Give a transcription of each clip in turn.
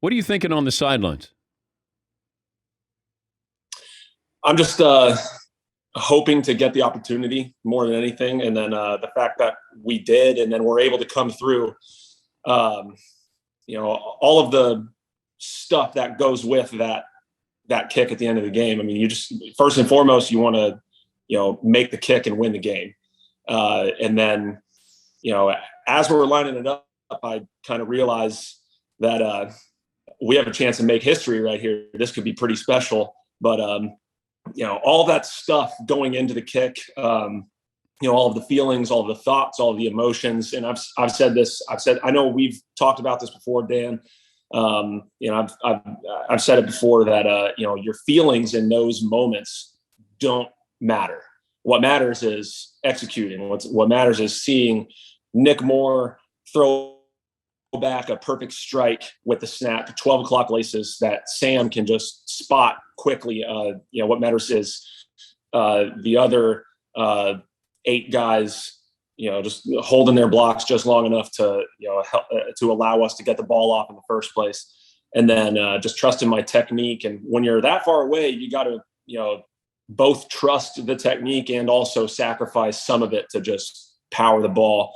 What are you thinking on the sidelines? I'm just hoping to get the opportunity more than anything, and then the fact that we did, and then we're able to come through. Um, all of the stuff that goes with that kick at the end of the game. I mean, you just first and foremost you want to make the kick and win the game, and then as we're lining it up, I kind of realize that we have a chance to make history right here. This could be pretty special, but all that stuff going into the kick, all of the feelings, all of the thoughts, all of the emotions. And I've said this. I know we've talked about this before, Dan. I've said it before that your feelings in those moments don't matter. What matters is executing. What matters is seeing Nick Moore throw back a perfect strike with the snap to 12 o'clock laces that Sam can just spot quickly. What matters is the other 8 guys, just holding their blocks just long enough to, help, to allow us to get the ball off in the first place. And then just trusting my technique. And when you're that far away, you got to, both trust the technique and also sacrifice some of it to just power the ball.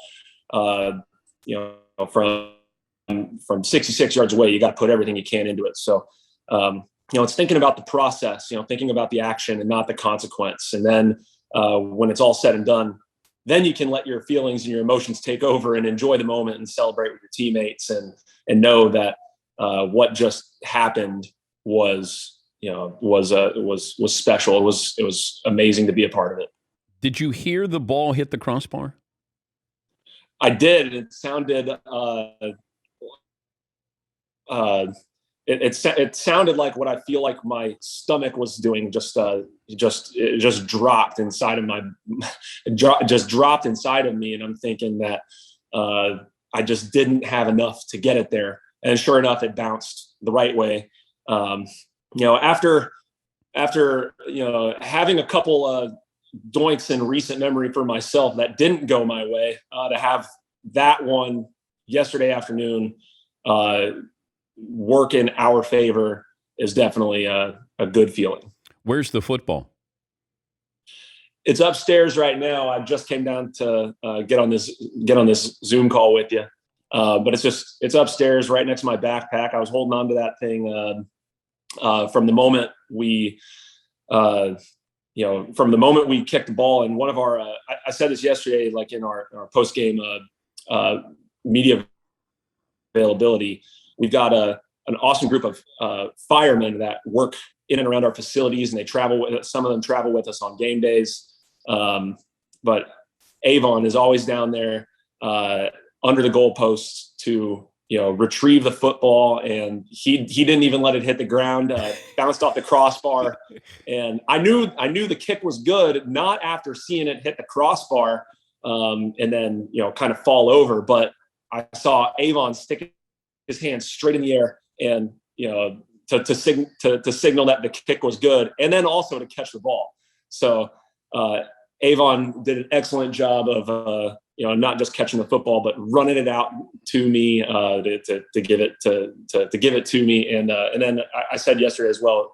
From 66 yards away, you got to put everything you can into it. So, it's thinking about the process, thinking about the action and not the consequence. And then when it's all said and done, then you can let your feelings and your emotions take over and enjoy the moment and celebrate with your teammates and know that what just happened was special. It was amazing to be a part of it. Did you hear the ball hit the crossbar? I did. It sounded it sounded like what I feel like my stomach was doing. It just dropped inside of dropped inside of me, and I'm thinking that I just didn't have enough to get it there. And sure enough, it bounced the right way. After having a couple doinks in recent memory for myself that didn't go my way, to have that one yesterday afternoon work in our favor is definitely a good feeling. Where's the football? It's upstairs right now. I just came down to get on this Zoom call with you, but it's upstairs right next to my backpack. I was holding on to that thing from the moment we kicked the ball. And one of our I said this yesterday, like in our post game media availability. We've got an awesome group of firemen that work in and around our facilities, and some of them travel with us on game days. But Avon is always down there under the goalposts to retrieve the football, and he didn't even let it hit the ground. Bounced off the crossbar, and I knew the kick was good, not after seeing it hit the crossbar and then kind of fall over, but I saw Avon stick his hand straight in the air and to signal that the kick was good, and then also to catch the ball. So Avon did an excellent job of not just catching the football, but running it out to me to give it to me. And then I said yesterday as well,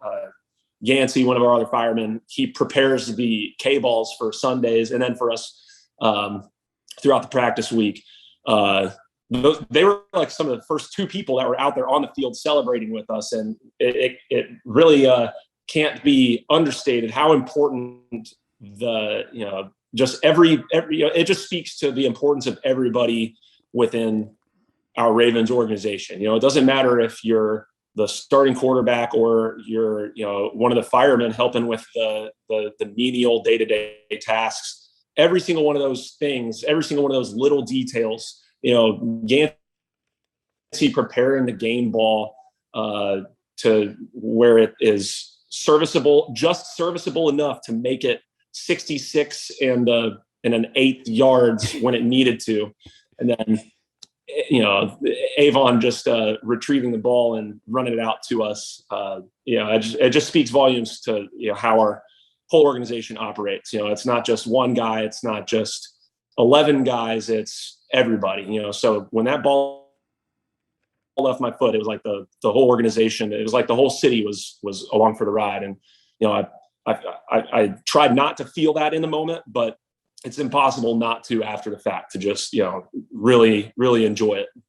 Yancey, one of our other firemen, he prepares the K-balls for Sundays, and then for us throughout the practice week. They were like some of the first 2 people that were out there on the field celebrating with us, and it really can't be understated how important just every it just speaks to the importance of everybody within our Ravens organization. It doesn't matter if you're the starting quarterback or you're one of the firemen helping with the menial day-to-day tasks. Every single one of those things, every single one of those little details, Yancey preparing the game ball to where it is serviceable enough to make it 66 and an 1/8 yards when it needed to. And then, Avon just retrieving the ball and running it out to us. It just speaks volumes to how our whole organization operates. It's not just one guy. It's not just 11 guys. It's everybody. So when that ball left my foot. It was like the whole organization. It was like the whole city was along for the ride. And I tried not to feel that in the moment, but it's impossible not to after the fact to just really, really enjoy it.